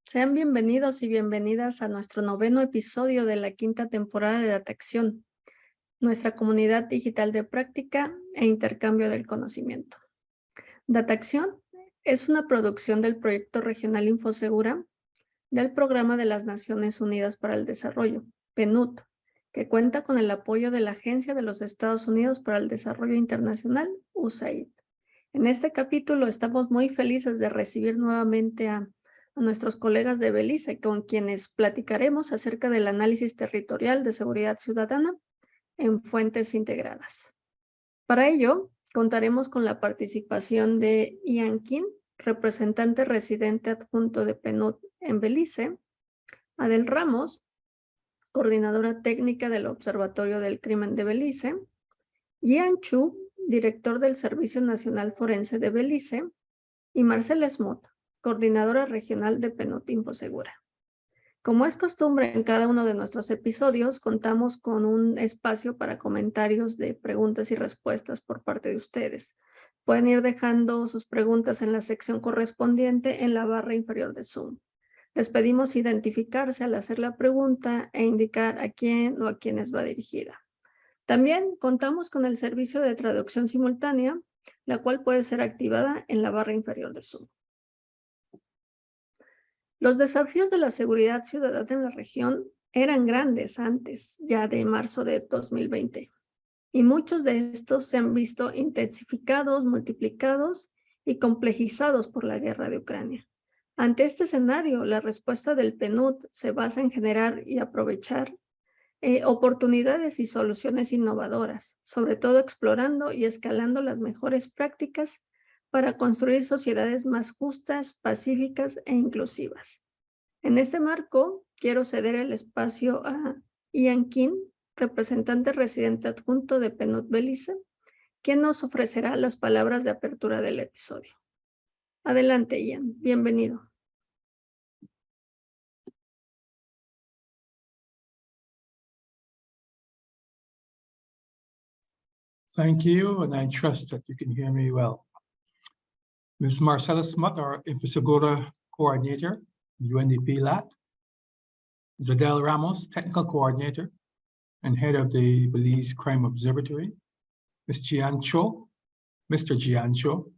Sean bienvenidos y bienvenidas a nuestro noveno episodio de la quinta temporada de Datacción, nuestra comunidad digital de práctica e intercambio del conocimiento. Datacción es una producción del Proyecto Regional Infosegura del Programa de las Naciones Unidas para el Desarrollo, PNUD, que cuenta con el apoyo de la Agencia de los Estados Unidos para el Desarrollo Internacional, USAID. En este capítulo estamos muy felices de recibir nuevamente a nuestros colegas de Belice, con quienes platicaremos acerca del análisis territorial de seguridad ciudadana en fuentes integradas. Para ello, contaremos con la participación de Ian King, representante residente adjunto de PNUD en Belice, Adel Ramos, coordinadora técnica del Observatorio del Crimen de Belice, Ian Chu, director del Servicio Nacional Forense de Belice, y Marcela Smot, coordinadora regional de PNUD Infosegura. Como es costumbre en cada uno de nuestros episodios, contamos con un espacio para comentarios de preguntas y respuestas por parte de ustedes. Pueden ir dejando sus preguntas en la sección correspondiente en la barra inferior de Zoom. Les pedimos identificarse al hacer la pregunta e indicar a quién o a quiénes va dirigida. También contamos con el servicio de traducción simultánea, la cual puede ser activada en la barra inferior de Zoom. Los desafíos de la seguridad ciudadana en la región eran grandes antes, ya de marzo de 2020, y muchos de estos se han visto intensificados, multiplicados y complejizados por la guerra de Ucrania. Ante este escenario, la respuesta del PNUD se basa en generar y aprovechar oportunidades y soluciones innovadoras, sobre todo explorando y escalando las mejores prácticas para construir sociedades más justas, pacíficas e inclusivas. En este marco, quiero ceder el espacio a Ian King, representante residente adjunto de PNUD Belice, quien nos ofrecerá las palabras de apertura del episodio. Adelante, Ian. Bienvenido. Thank you, and I trust that you can hear me well. Ms. Marcela Smut, our Infosegura Coordinator, UNDP LAC. Zadel Ramos, Technical Coordinator and Head of the Belize Crime Observatory. Ms. Mr. Jian Cho,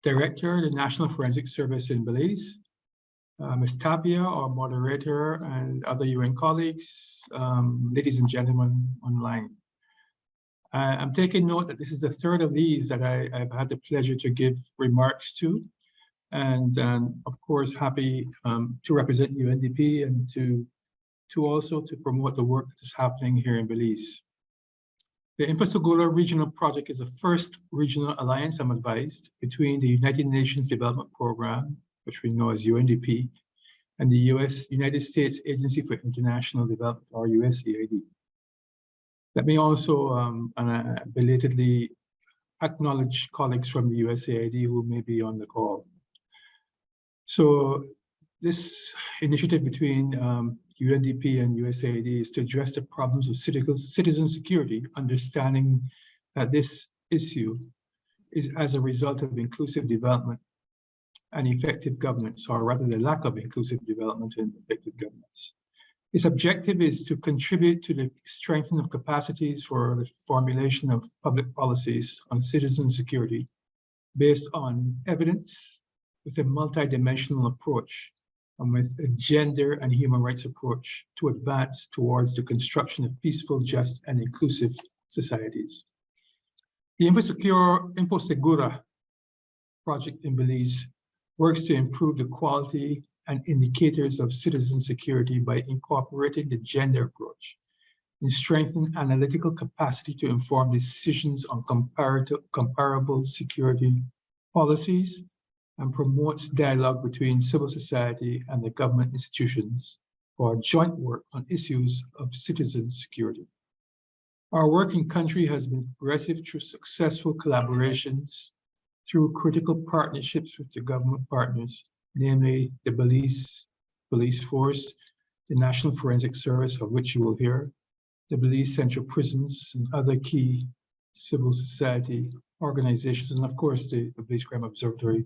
Director of the National Forensic Service in Belize. Ms. Tapia, our moderator, and other UN colleagues, ladies and gentlemen online. I'm taking note that this is the third of these that I've had the pleasure to give remarks to. And of course, happy to represent UNDP and to also to promote the work that is happening here in Belize. The Infosegura Regional Project is the first regional alliance, I'm advised, between the United Nations Development Program, which we know as UNDP, and the United States Agency for International Development, or USAID. Let me also belatedly acknowledge colleagues from the USAID who may be on the call. So this initiative between UNDP and USAID is to address the problems of citizen security, understanding that this issue is as a result of inclusive development and effective governance, or rather the lack of inclusive development and effective governance. Its objective is to contribute to the strengthening of capacities for the formulation of public policies on citizen security based on evidence with a multidimensional approach and with a gender and human rights approach to advance towards the construction of peaceful, just, and inclusive societies. The Infosegura project in Belize works to improve the quality and indicators of citizen security by incorporating the gender approach and strengthen analytical capacity to inform decisions on comparable security policies, and promotes dialogue between civil society and the government institutions for joint work on issues of citizen security. Our work in country has been progressive through successful collaborations, through critical partnerships with the government partners, namely the Belize Police Force, the National Forensic Service, of which you will hear, the Belize Central Prisons, and other key civil society organizations, and of course the Belize Crime Observatory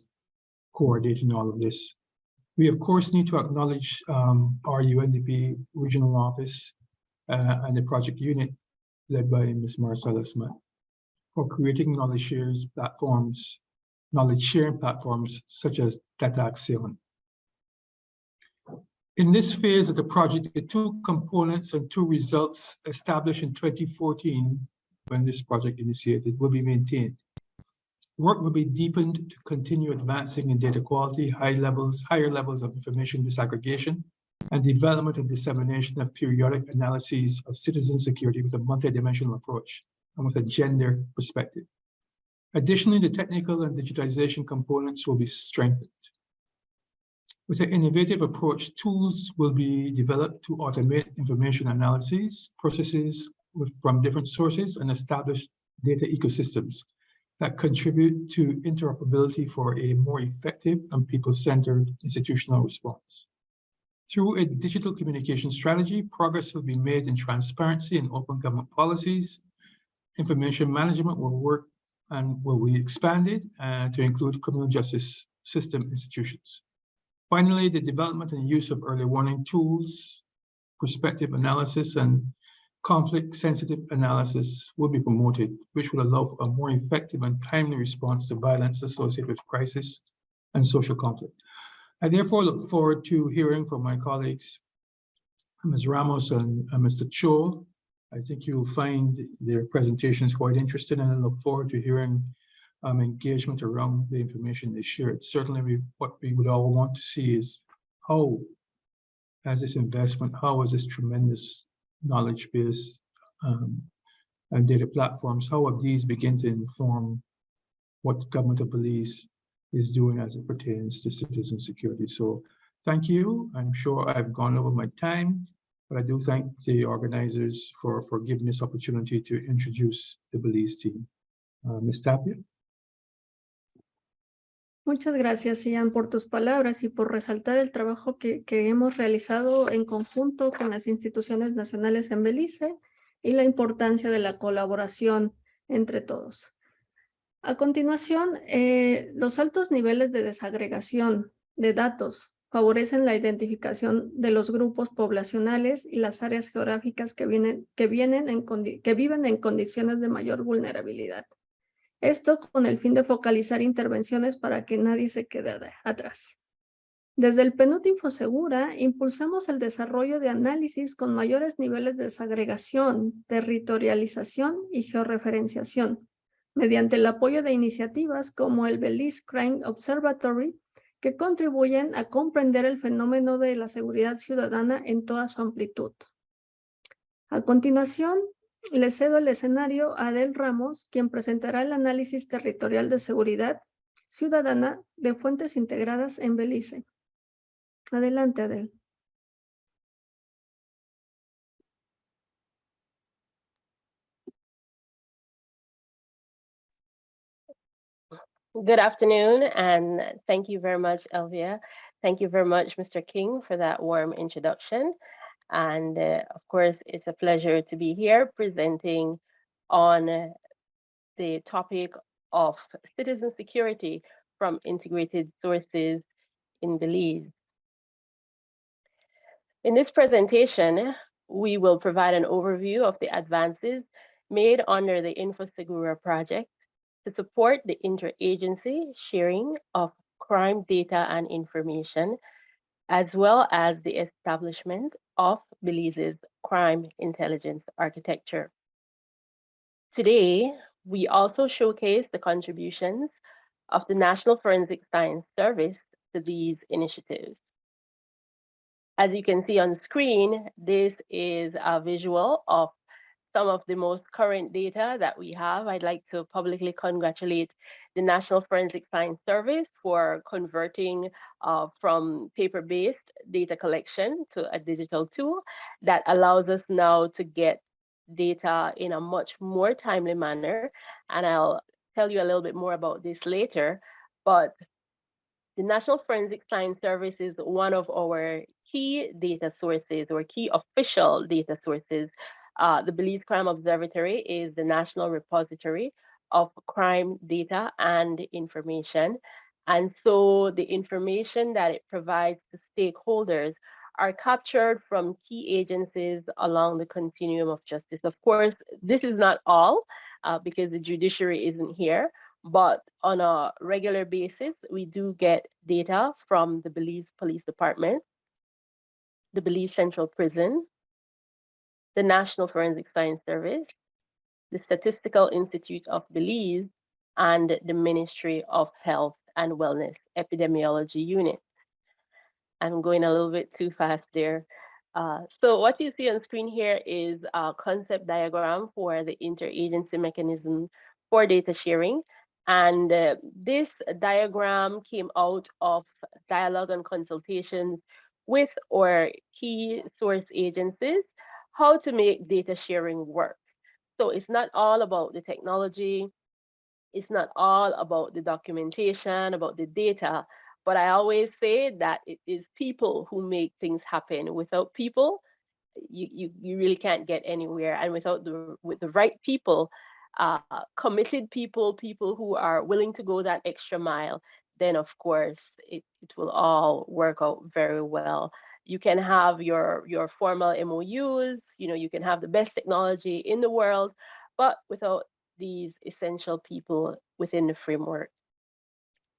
coordinating all of this. We, of course, need to acknowledge our UNDP regional office and the project unit led by Ms. Marcella Smith for creating knowledge sharing platforms such as Dataccion. In this phase of the project, the two components and two results established in 2014 when this project initiated will be maintained. Work will be deepened to continue advancing in data quality, higher levels of information disaggregation, and development and dissemination of periodic analyses of citizen security with a multidimensional approach and with a gender perspective. Additionally, the technical and digitization components will be strengthened. With an innovative approach, tools will be developed to automate information analyses, processes from different sources, and establish data ecosystems that contribute to interoperability for a more effective and people-centered institutional response. Through a digital communication strategy, progress will be made in transparency and open government policies. Information management will be expanded to include criminal justice system institutions. Finally, the development and use of early warning tools, prospective analysis, and conflict-sensitive analysis will be promoted, which will allow for a more effective and timely response to violence associated with crisis and social conflict. I therefore look forward to hearing from my colleagues, Ms. Ramos and Mr. Cho. I think you'll find their presentations quite interesting, and I look forward to hearing engagement around the information they shared. Certainly, what we would all want to see is how, as this investment, how is this tremendous knowledge base and data platforms, how have these begin to inform what government of Belize is doing as it pertains to citizen security. So thank you. I'm sure I've gone over my time, but I do thank the organizers for giving this opportunity to introduce the Belize team. Ms. Tapia. Muchas gracias, Ian, por tus palabras y por resaltar el trabajo que hemos realizado en conjunto con las instituciones nacionales en Belice y la importancia de la colaboración entre todos. A continuación, los altos niveles de desagregación de datos favorecen la identificación de los grupos poblacionales y las áreas geográficas que viven en condiciones de mayor vulnerabilidad. Esto con el fin de focalizar intervenciones para que nadie se quede atrás. Desde el PNUD Infosegura impulsamos el desarrollo de análisis con mayores niveles de desagregación, territorialización y georreferenciación, mediante el apoyo de iniciativas como el Belize Crime Observatory, que contribuyen a comprender el fenómeno de la seguridad ciudadana en toda su amplitud. A continuación, le cedo el escenario a Adel Ramos, quien presentará el análisis territorial de seguridad ciudadana de fuentes integradas en Belice. Adelante, Adel. Good afternoon, and thank you very much, Elvia. Thank you very much, Mr. King, for that warm introduction. And of course, it's a pleasure to be here presenting on the topic of citizen security from integrated sources in Belize. In this presentation, we will provide an overview of the advances made under the Infosegura project to support the interagency sharing of crime data and information, as well as the establishment of Belize's crime intelligence architecture. Today, we also showcase the contributions of the National Forensic Science Service to these initiatives. As you can see on the screen, this is a visual of some of the most current data that we have. I'd like to publicly congratulate the National Forensic Science Service for converting from paper-based data collection to a digital tool that allows us now to get data in a much more timely manner. And I'll tell you a little bit more about this later. But the National Forensic Science Service is one of our key data sources, or key official data sources. The Belize Crime Observatory is the national repository of crime data and information. And so the information that it provides to stakeholders are captured from key agencies along the continuum of justice. Of course, this is not all because the judiciary isn't here, but on a regular basis, we do get data from the Belize Police Department, the Belize Central Prison, the National Forensic Science Service, the Statistical Institute of Belize, and the Ministry of Health and Wellness Epidemiology Unit. I'm going a little bit too fast there. So what you see on screen here is a concept diagram for the interagency mechanism for data sharing. And this diagram came out of dialogue and consultations with our key source agencies, how to make data sharing work. So it's not all about the technology, it's not all about the documentation, about the data, but I always say that it is people who make things happen. Without people, you really can't get anywhere. And with the right people, committed people, people who are willing to go that extra mile, then of course it will all work out very well. You can have your formal MOUs, you can have the best technology in the world, but without these essential people within the framework,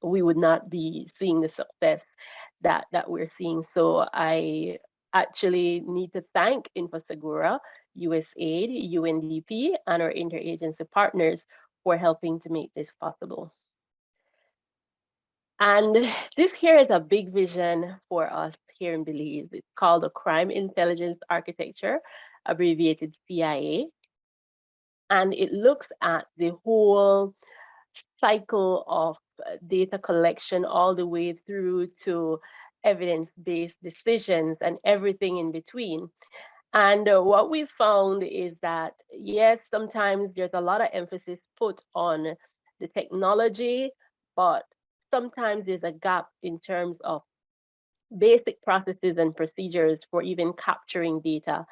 we would not be seeing the success that we're seeing. So I actually need to thank Infosegura, USAID, UNDP, and our interagency partners for helping to make this possible. And this here is a big vision for us here in Belize. It's called the Crime Intelligence Architecture, abbreviated CIA. And it looks at the whole cycle of data collection all the way through to evidence-based decisions and everything in between. And what we found is that, yes, sometimes there's a lot of emphasis put on the technology, but sometimes there's a gap in terms of basic processes and procedures for even capturing data.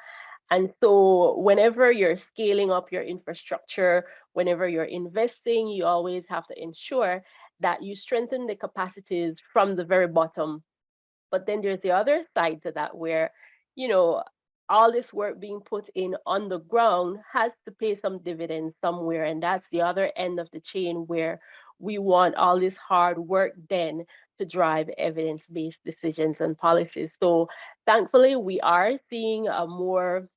And so whenever you're scaling up your infrastructure, whenever you're investing, you always have to ensure that you strengthen the capacities from the very bottom. But then there's the other side to that where, all this work being put in on the ground has to pay some dividends somewhere. And that's the other end of the chain where we want all this hard work then to drive evidence-based decisions and policies. So thankfully, we are seeing a more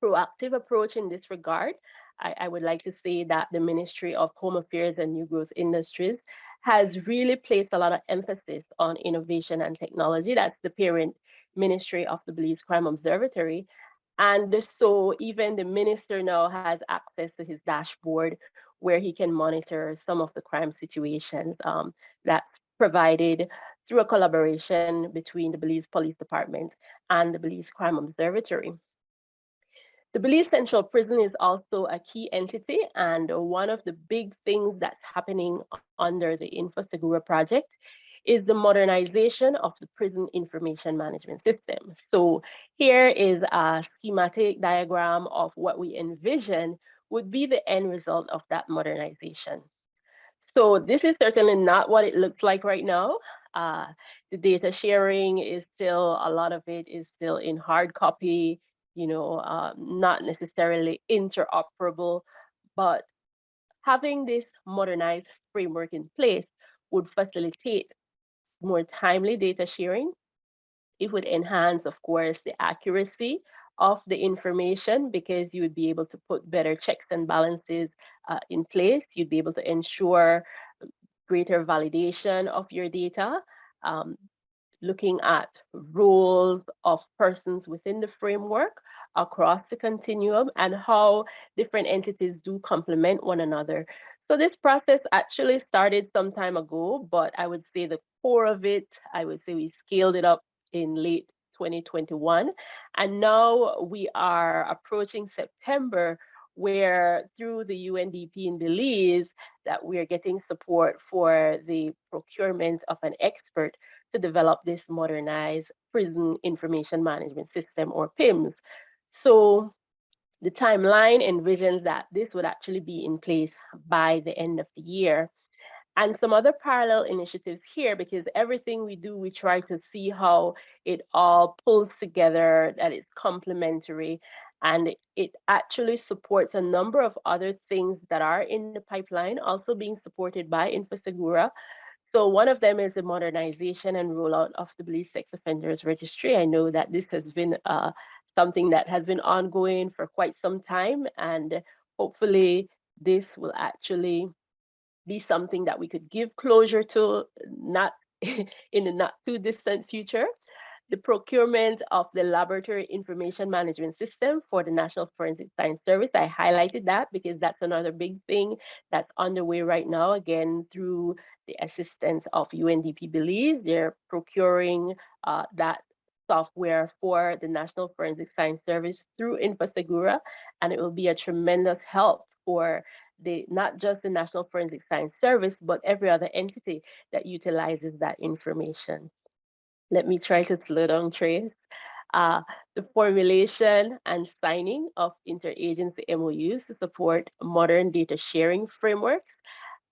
proactive approach in this regard. I would like to say that the Ministry of Home Affairs and New Growth Industries has really placed a lot of emphasis on innovation and technology. That's the parent ministry of the Belize Crime Observatory. And so even the minister now has access to his dashboard where he can monitor some of the crime situations that's provided through a collaboration between the Belize Police Department and the Belize Crime Observatory. The Belize Central Prison is also a key entity, and one of the big things that's happening under the Infosegura project is the modernization of the prison information management system. So here is a schematic diagram of what we envision would be the end result of that modernization. So this is certainly not what it looks like right now. The data sharing is still, a lot of it is still in hard copy, not necessarily interoperable, but having this modernized framework in place would facilitate more timely data sharing. It would enhance, of course, the accuracy of the information because you would be able to put better checks and balances in place. You'd be able to ensure greater validation of your data, looking at roles of persons within the framework across the continuum and how different entities do complement one another. So this process actually started some time ago, but I would say the core of it, I would say we scaled it up in late 2021. And now we are approaching September, where through the UNDP in Belize, that we are getting support for the procurement of an expert to develop this modernized prison information management system, or PIMS. So the timeline envisions that this would actually be in place by the end of the year. And some other parallel initiatives here, because everything we do, we try to see how it all pulls together, that it's complementary, and it actually supports a number of other things that are in the pipeline, also being supported by Infosegura. So one of them is the modernization and rollout of the Belice Sex Offenders Registry. I know that this has been something that has been ongoing for quite some time, and hopefully this will actually be something that we could give closure to, not in the not too distant future. The procurement of the laboratory information management system for the National Forensic Science Service. I highlighted that because that's another big thing that's underway right now, again, through the assistance of UNDP Belize. They're procuring that software for the National Forensic Science Service through Infosegura, and it will be a tremendous help for not just the National Forensic Science Service, but every other entity that utilizes that information. Let me try to slow down, Trace. The formulation and signing of interagency MOUs to support modern data sharing frameworks.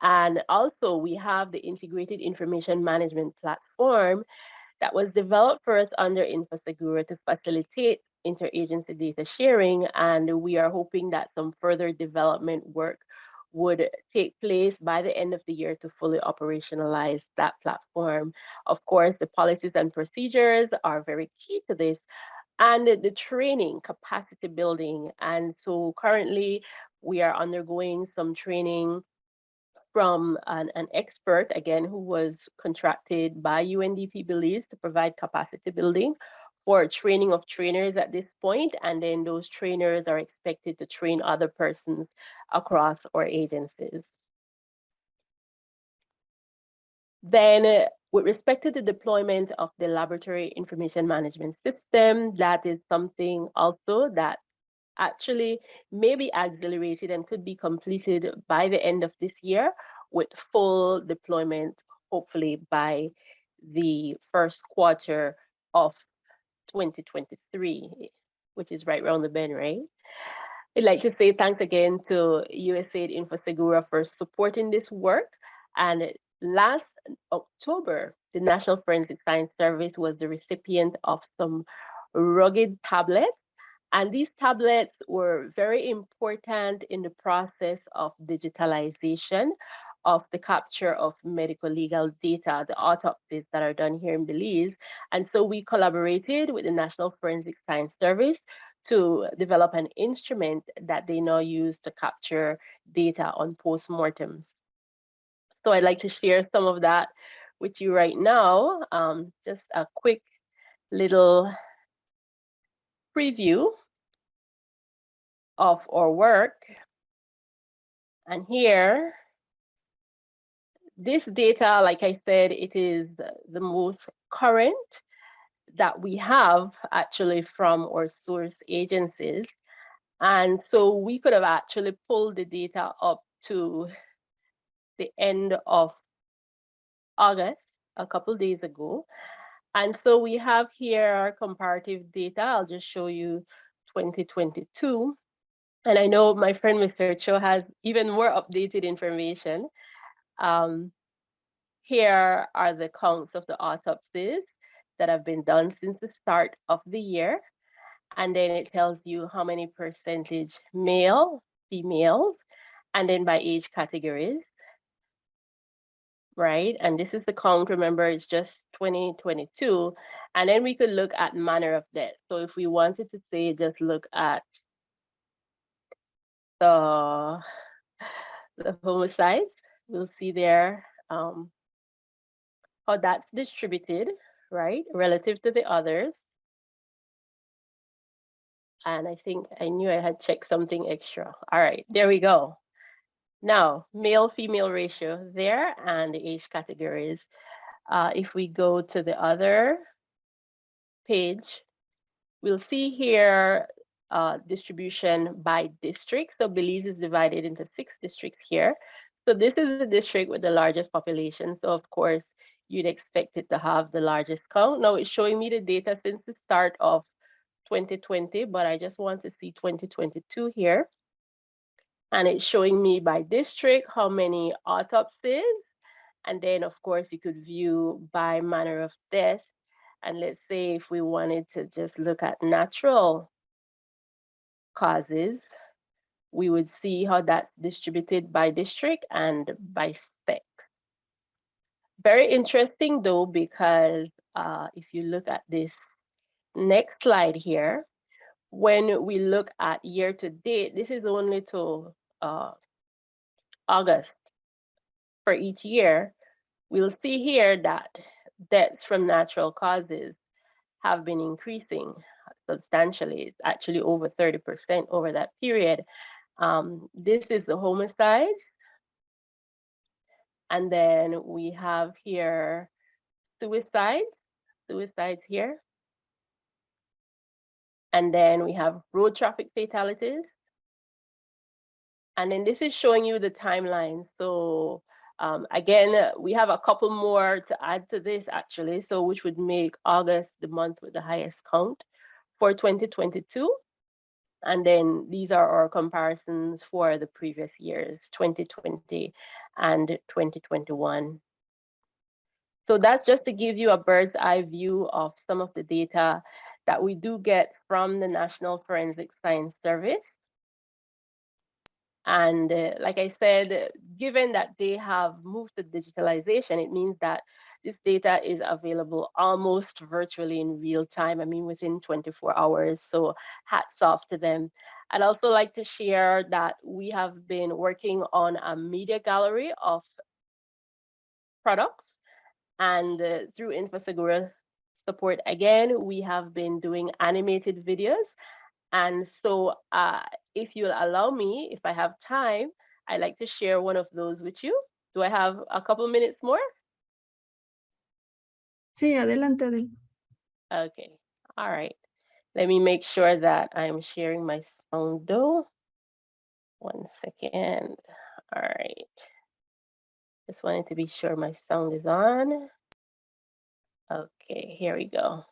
And also we have the integrated information management platform that was developed for us under Infosegura to facilitate interagency data sharing. And we are hoping that some further development work would take place by the end of the year to fully operationalize that platform. Of course, the policies and procedures are very key to this, and the training, capacity building. And so currently we are undergoing some training from an expert, again, who was contracted by UNDP Belize to provide capacity building for training of trainers at this point, and then those trainers are expected to train other persons across our agencies. Then with respect to the deployment of the laboratory information management system, that is something also that actually may be accelerated and could be completed by the end of this year, with full deployment hopefully by the first quarter of 2023, which is right around the bend, right? I'd like to say thanks again to USAID Infosegura for supporting this work. And last October, the National Forensic Science Service was the recipient of some rugged tablets. And these tablets were very important in the process of digitalization of the capture of medical legal data, the autopsies that are done here in Belize. And so we collaborated with the National Forensic Science Service to develop an instrument that they now use to capture data on postmortems. So I'd like to share some of that with you right now. Just a quick little preview of our work. And here, this data, like I said, it is the most current that we have actually from our source agencies. And so we could have actually pulled the data up to the end of August, a couple of days ago. And so we have here our comparative data. I'll just show you 2022. And I know my friend Mr. Cho has even more updated information. Here are the counts of the autopsies that have been done since the start of the year. And then it tells you how many percentage male, females, and then by age categories, right? And this is the count, remember, it's just 2022. And then we could look at manner of death. So if we wanted to say, just look at the homicides, we'll see there how that's distributed, right, relative to the others. And I think I knew I had checked something extra. All right, there we go. Now, male-female ratio there and the age categories. If we go to the other page, we'll see here distribution by district. So Belize is divided into 6 districts here. So this is the district with the largest population. So of course, you'd expect it to have the largest count. Now it's showing me the data since the start of 2020, but I just want to see 2022 here. And it's showing me by district how many autopsies And then, of course, you could view by manner of death. And let's say if we wanted to just look at natural causes, we would see how that's distributed by district and by sex. Very interesting though, because if you look at this next slide here, when we look at year to date, this is only to August for each year, we'll see here that deaths from natural causes have been increasing substantially. It's actually over 30% over that period. This is the homicides. And then we have here suicides here. And then we have road traffic fatalities. And then this is showing you the timeline. So again, we have a couple more to add to this actually, so which would make August the month with the highest count for 2022. And then these are our comparisons for the previous years, 2020 and 2021. So that's just to give you a bird's eye view of some of the data that we do get from the National Forensic Science Service. And like I said, given that they have moved to digitalization, it means that this data is available almost virtually in real time. I mean, within 24 hours. So hats off to them. I'd also like to share that we have been working on a media gallery of products. And through Infosegura support, again, we have been doing animated videos. And so if you'll allow me, if I have time, I'd like to share one of those with you. Do I have a couple of minutes more? Sí, adelante, Adel. Okay, all right. Let me make sure that I'm sharing my sound though. 1 second. All right. Just wanted to be sure my sound is on. Okay, here we go.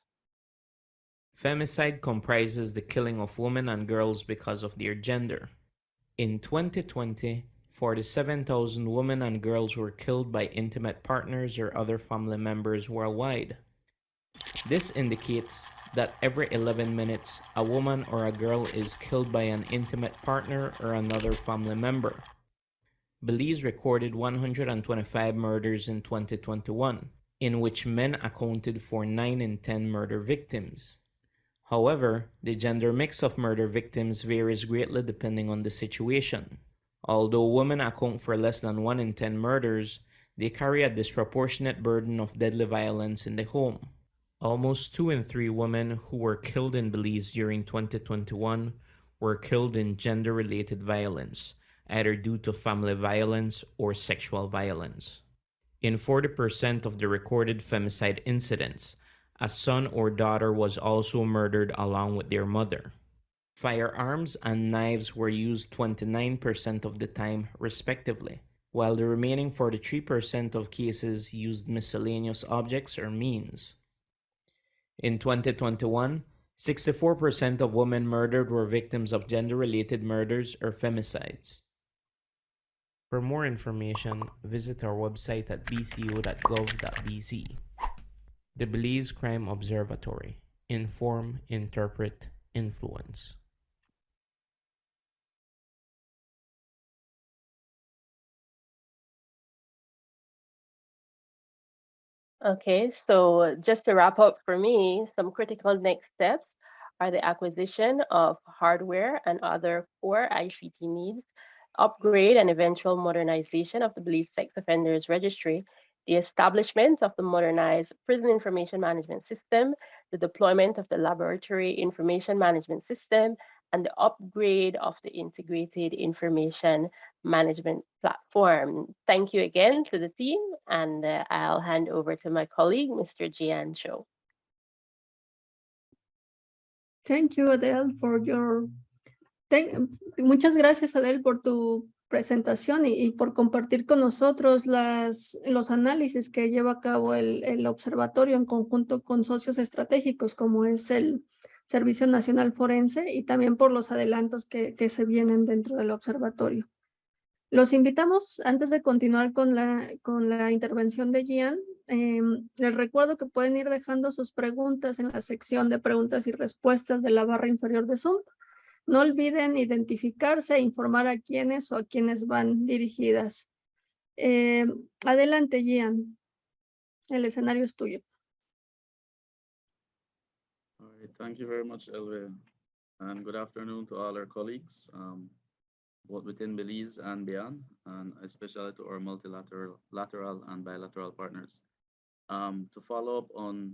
Femicide comprises the killing of women and girls because of their gender. In 2020, 47,000 women and girls were killed by intimate partners or other family members worldwide. This indicates that every 11 minutes, a woman or a girl is killed by an intimate partner or another family member. Belize recorded 125 murders in 2021, in which men accounted for 9 in 10 murder victims. However, the gender mix of murder victims varies greatly depending on the situation. Although women account for less than 1 in 10 murders, they carry a disproportionate burden of deadly violence in the home. Almost 2 in 3 women who were killed in Belize during 2021 were killed in gender-related violence, either due to family violence or sexual violence. In 40% of the recorded femicide incidents, a son or daughter was also murdered along with their mother. Firearms and knives were used 29% of the time, respectively, while the remaining 43% of cases used miscellaneous objects or means. In 2021, 64% of women murdered were victims of gender-related murders or femicides. For more information, visit our website at bco.gov.bz. The Belize Crime Observatory. Inform, interpret, influence. Okay, so just to wrap up for me, some critical next steps are the acquisition of hardware and other core ICT needs, upgrade and eventual modernization of the Belize Sex Offenders Registry, the establishment of the modernized Prison Information Management System, the deployment of the Laboratory Information Management System, and the upgrade of the Integrated Information Management Platform. Thank you again to the team, and I'll hand over to my colleague, Mr. Jian Cho. Thank you, Adele, for your... Muchas gracias, Adele, por tu presentación y por compartir con nosotros los análisis que lleva a cabo el observatorio en conjunto con socios estratégicos como es el Servicio Nacional Forense y también por los adelantos que se vienen dentro del observatorio. Los invitamos, antes de continuar con la intervención de Gian, les recuerdo que pueden ir dejando sus preguntas en la sección de preguntas y respuestas de la barra inferior de Zoom. No olviden identificarse e informar a quiénes o a quiénes van dirigidas. Adelante, Gian. El escenario es tuyo. All right, thank you very much, Elvia, and good afternoon to all our colleagues, both within Belize and beyond, and especially to our multilateral, lateral, and bilateral partners. To follow up on,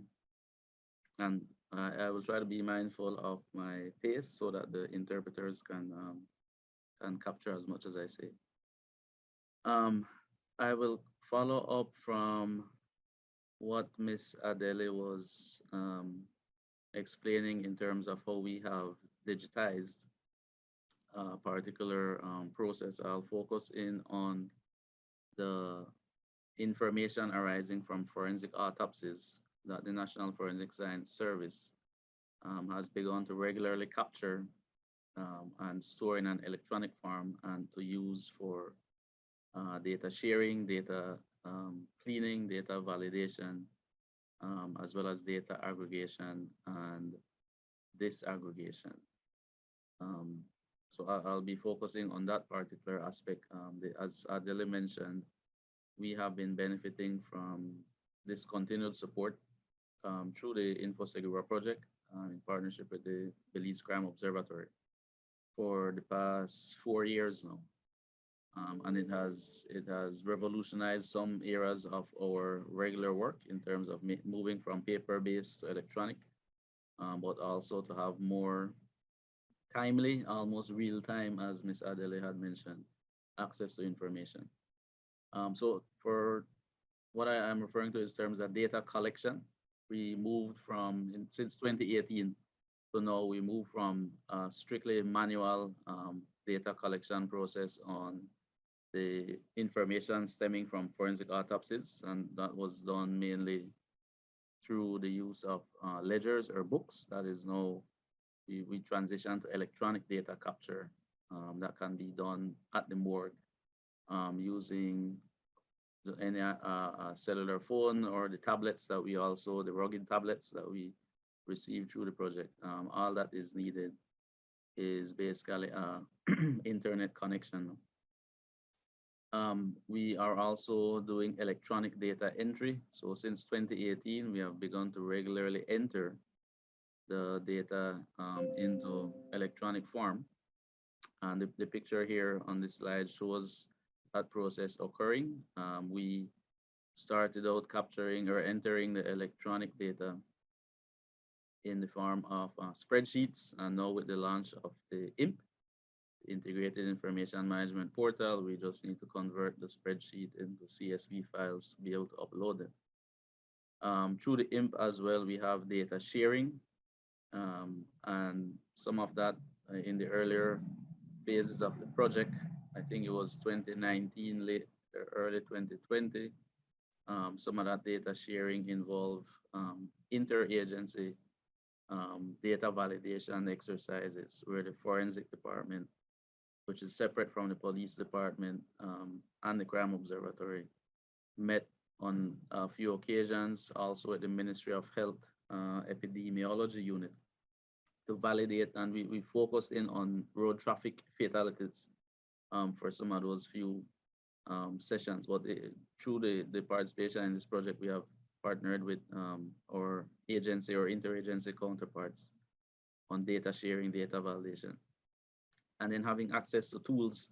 and I will try to be mindful of my pace so that the interpreters can capture as much as I say. I will follow up from what Ms. Adele was explaining in terms of how we have digitized a particular process. I'll focus in on the information arising from forensic autopsies that the National Forensic Science Service has begun to regularly capture and store in an electronic form and to use for data sharing, data cleaning, data validation, as well as data aggregation and disaggregation. So I'll be focusing on that particular aspect. As Adele mentioned, we have been benefiting from this continued support through the Infosegura project in partnership with the Belize Crime Observatory for the past 4 years now. And it has revolutionized some areas of our regular work in terms of moving from paper-based to electronic, but also to have more timely, almost real time, as Ms. Adele had mentioned, access to information. So for what I am referring to is terms of data collection, we moved from, since 2018 to now, we moved from strictly manual data collection process on the information stemming from forensic autopsies, and that was done mainly through the use of ledgers or books. That is now, we transition to electronic data capture that can be done at the morgue using any cellular phone or the tablets that we also, the rugged tablets that we receive through the project. All that is needed is basically internet connection. We are also doing electronic data entry. So since 2018, we have begun to regularly enter the data into electronic form. And the picture here on this slide shows that process occurring. We started out capturing or entering the electronic data in the form of spreadsheets, and now with the launch of the IMP, Integrated Information Management Portal, we just need to convert the spreadsheet into CSV files to be able to upload them. Through the IMP as well, we have data sharing, and some of that in the earlier phases of the project. I think it was 2019, late or early 2020. Some of that data sharing involved interagency data validation exercises where the forensic department, which is separate from the police department and the crime observatory, met on a few occasions, also at the Ministry of Health epidemiology unit, to validate, and we focused in on road traffic fatalities for some of those few sessions. But through the participation in this project, we have partnered with our agency or interagency counterparts on data sharing, data validation, and then having access to tools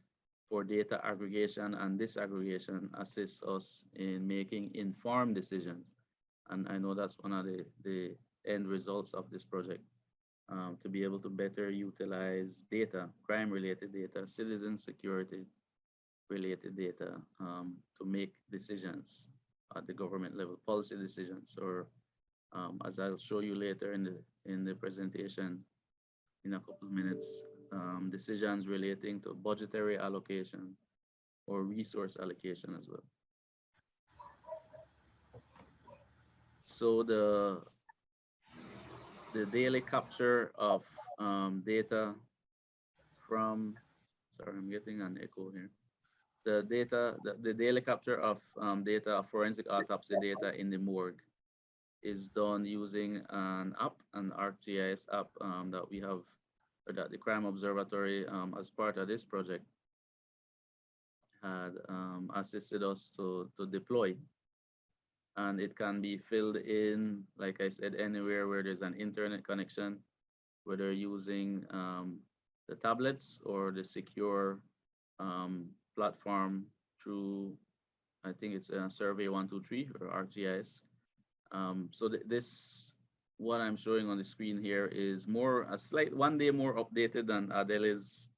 for data aggregation and disaggregation assists us in making informed decisions. And I know that's one of the end results of this project, to be able to better utilize data, crime-related data, citizen security-related data, to make decisions at the government level, policy decisions, or as I'll show you later in the presentation in a couple of minutes, decisions relating to budgetary allocation or resource allocation as well. So the daily capture of data from, sorry, I'm getting an echo here. the data, the daily capture of data, of forensic autopsy data in the morgue is done using an app, an ArcGIS app that we have, or that the Crime Observatory, as part of this project, had assisted us to deploy. And it can be filled in, like I said, anywhere where there's an internet connection, whether using the tablets or the secure platform through, I think it's a Survey 123 or ArcGIS. So this, what I'm showing on the screen here is a slight 1 day more updated than Adele's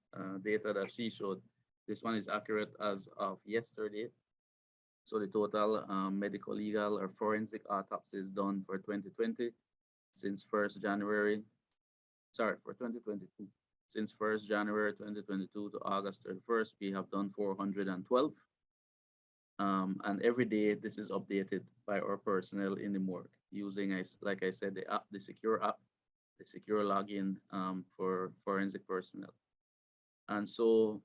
data that she showed. This one is accurate as of yesterday. So the total medical, legal, or forensic autopsies done for 2020 since 1st January, sorry, for 2022. Since 1st January 2022 to August 31st, we have done 412. And every day this is updated by our personnel in the morgue using, like I said, the app, the secure app, the secure login for forensic personnel. And so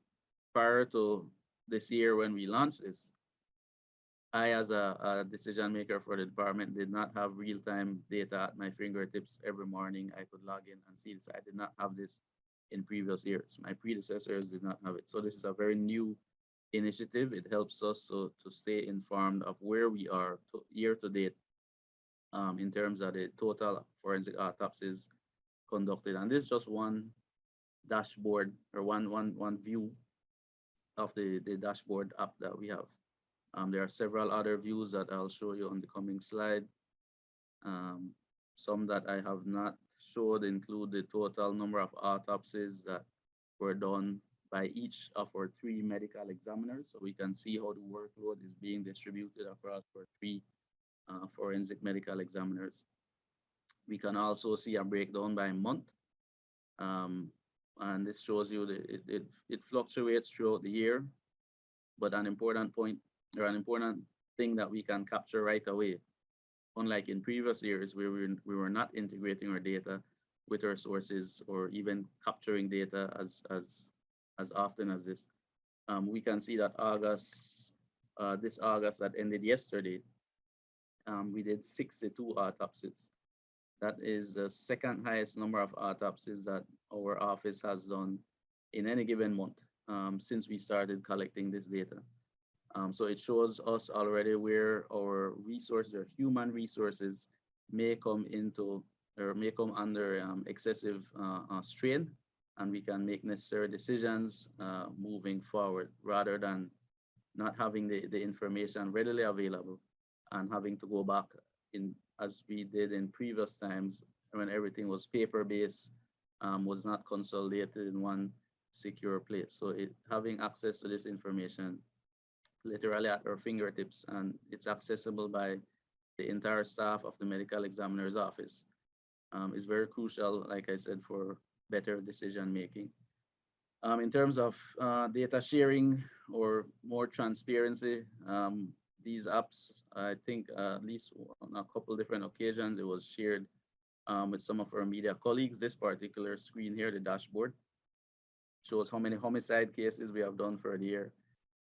prior to this year when we launched this, I, as a decision maker for the department, did not have real-time data at my fingertips every morning. I could log in and see this. I did not have this in previous years. My predecessors did not have it. So this is a very new initiative. It helps us to stay informed of where we are year to date in terms of the total forensic autopsies conducted. And this is just one dashboard, or one view of the dashboard app that we have. There are several other views that I'll show you on the coming slide. Some that I have not showed include the total number of autopsies that were done by each of our 3 medical examiners. So we can see how the workload is being distributed across our 3 forensic medical examiners. We can also see a breakdown by month. And this shows you that it fluctuates throughout the year, but an important point, or an important thing that we can capture right away, unlike in previous years where we were not integrating our data with our sources or even capturing data as often as this. We can see that this August that ended yesterday, we did 62 autopsies. That is the second highest number of autopsies that our office has done in any given month since we started collecting this data. So it shows us already where our resources, or human resources, may come into, or may come under excessive strain, and we can make necessary decisions moving forward, rather than not having the information readily available and having to go back in, as we did in previous times when everything was paper-based, was not consolidated in one secure place. So having access to this information literally at our fingertips, and it's accessible by the entire staff of the medical examiner's office, is very crucial, like I said, for better decision making. In terms of data sharing or more transparency, these apps, I think at least on a couple different occasions, it was shared with some of our media colleagues. This particular screen here, the dashboard, shows how many homicide cases we have done for the year.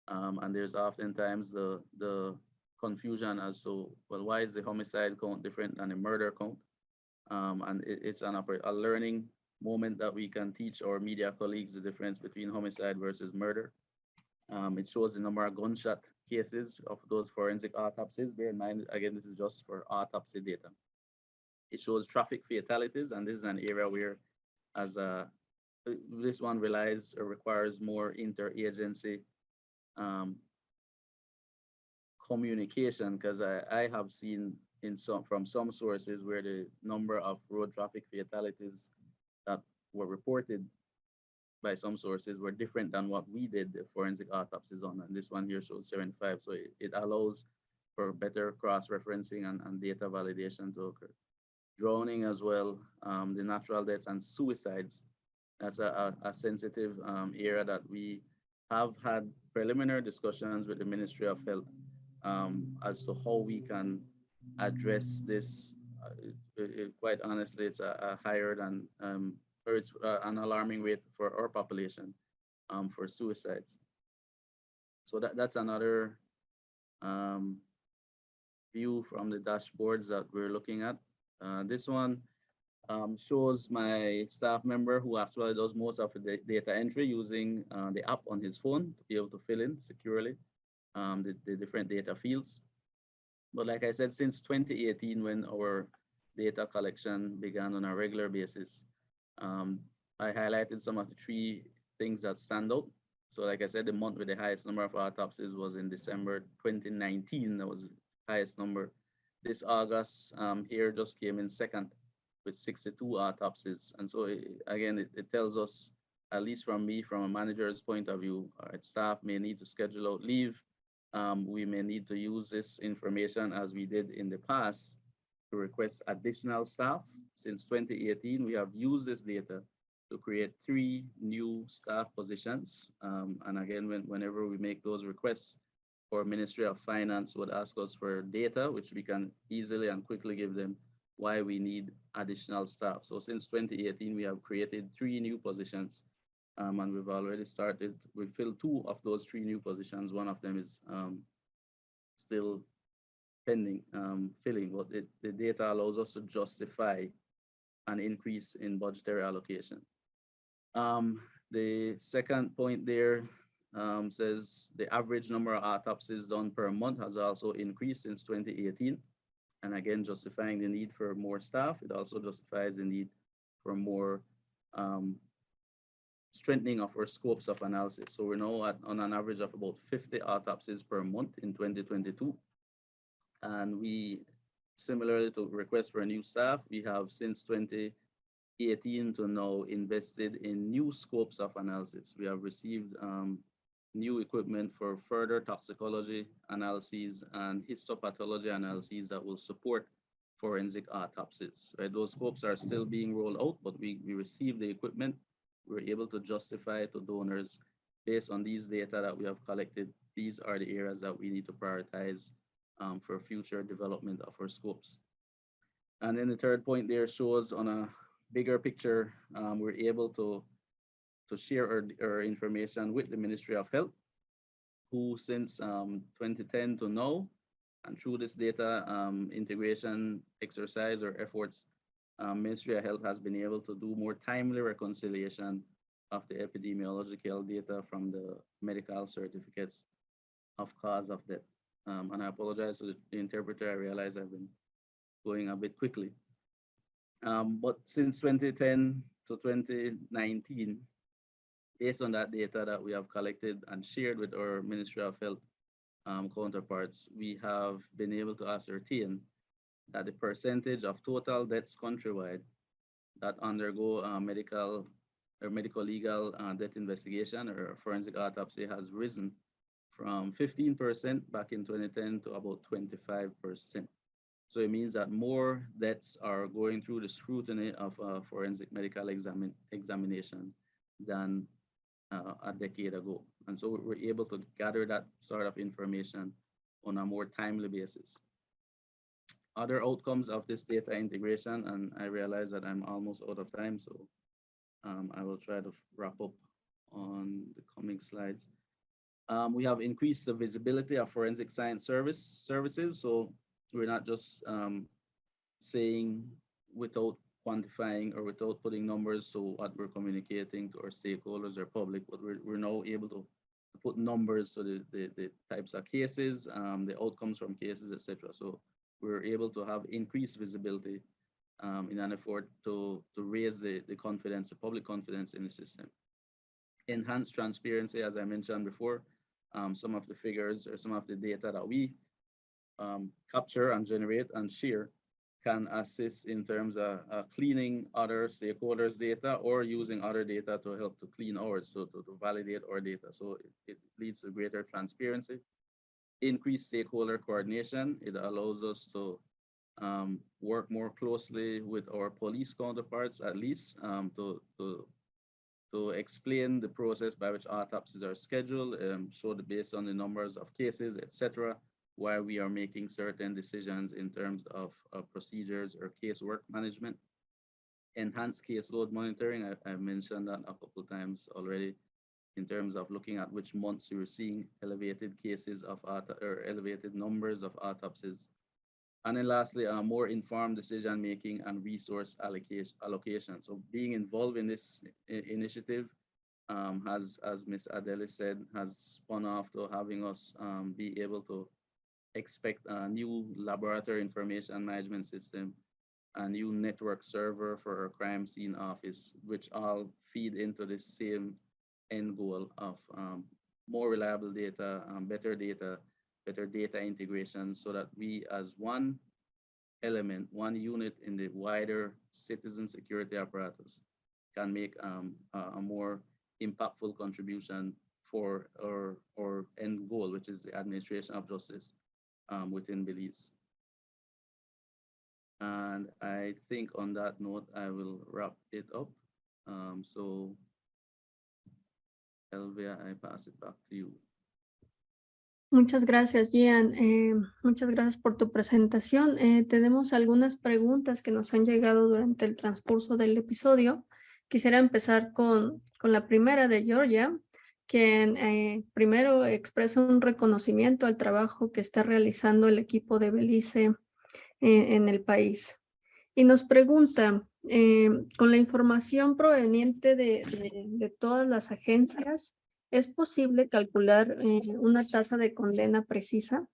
And there's oftentimes the confusion as to, well, why is the homicide count different than the murder count? And it's a learning moment that we can teach our media colleagues the difference between homicide versus murder. It shows the number of gunshot cases of those forensic autopsies. Bear in mind, again, this is just for autopsy data. It shows traffic fatalities, and this is an area where, this one relies or requires more interagency communication, because I have seen from some sources where the number of road traffic fatalities that were reported by some sources were different than what we did the forensic autopsies on, and this one here shows 75. So it allows for better cross-referencing and data validation to occur. Drowning as well, the natural deaths and suicides, that's a sensitive area that we have had preliminary discussions with the Ministry of Health as to how we can address this. Quite honestly, it's a higher than, or it's an alarming rate for our population for suicides. So that's another view from the dashboards that we're looking at. This one shows my staff member who actually does most of the data entry using the app on his phone to be able to fill in securely the different data fields. But like I said, since 2018, when our data collection began on a regular basis, I highlighted some of the 3 things that stand out. So like I said, the month with the highest number of autopsies was in December 2019. That was the highest number. This August here just came in second with 62 autopsies. And so again, it tells us, at least from me, from a manager's point of view, our staff may need to schedule out leave. We may need to use this information as we did in the past to request additional staff. Since 2018, we have used this data to create 3 new staff positions. And again, whenever we make those requests, our Ministry of Finance would ask us for data, which we can easily and quickly give them why we need additional staff. So since 2018, we have created 3 new positions. And we've already started, we filled 2 of those 3 new positions. One of them is still pending filling, but the data allows us to justify an increase in budgetary allocation. The second point there says the average number of autopsies done per month has also increased since 2018. And again, justifying the need for more staff. It also justifies the need for more strengthening of our scopes of analysis. So we're now on an average of about 50 autopsies per month in 2022. And we, similarly to request for new staff, we have since 2018 to now invested in new scopes of analysis. We have received new equipment for further toxicology analyses and histopathology analyses that will support forensic autopsies. Right? Those scopes are still being rolled out, but we received the equipment. We're able to justify to donors based on these data that we have collected. These are the areas that we need to prioritize for future development of our scopes. And then the third point there shows on a bigger picture, we're able to share our information with the Ministry of Health, who since 2010 to now, and through this data integration exercise or efforts, Ministry of Health has been able to do more timely reconciliation of the epidemiological data from the medical certificates of cause of death. And I apologize to the interpreter, I realize I've been going a bit quickly. But since 2010 to 2019, based on that data that we have collected and shared with our Ministry of Health counterparts, we have been able to ascertain that the percentage of total deaths countrywide that undergo medical or medico-legal death investigation or forensic autopsy has risen from 15% back in 2010 to about 25%. So it means that more deaths are going through the scrutiny of forensic medical examination than a decade ago. And so we're able to gather that sort of information on a more timely basis. Other outcomes of this data integration, and I realize that I'm almost out of time, so I will try to wrap up on the coming slides. We have increased the visibility of forensic science services. So we're not just saying without quantifying or without putting numbers to what we're communicating to our stakeholders or public, but we're now able to put numbers to the types of cases, the outcomes from cases, etc. So we're able to have increased visibility in an effort to raise the confidence, the public confidence in the system. Enhanced transparency, as I mentioned before, some of the figures or some of the data that we capture and generate and share can assist in terms of cleaning other stakeholders' data or using other data to help to clean ours, to validate our data. So it leads to greater transparency, increased stakeholder coordination. It allows us to work more closely with our police counterparts, at least to explain the process by which autopsies are scheduled, show based on the numbers of cases, etc., why we are making certain decisions in terms of procedures or casework management. Enhanced caseload monitoring, I've mentioned that a couple of times already. in terms of looking at which months you were seeing elevated cases of or elevated numbers of autopsies. And then lastly, more informed decision-making and resource allocation. So being involved in this initiative has, as Ms. Adele said, has spun off to having us be able to expect a new laboratory information management system, a new network server for our crime scene office, which all feed into the same end goal of more reliable data, better data integration, so that we as one element, one unit in the wider citizen security apparatus can make a more impactful contribution for our end goal, which is the administration of justice within Belize. And I think on that note, I will wrap it up. So, Elvia, I pass it back to you. Muchas gracias, Gian. Muchas gracias por tu presentación. Tenemos algunas preguntas que nos han llegado durante el transcurso del episodio. Quisiera empezar con la primera de Georgia, quien primero expresa un reconocimiento al trabajo que está realizando el equipo de Belice en el país. Y nos pregunta, con la información proveniente de todas las agencias, ¿es posible calcular una tasa de condena precisa?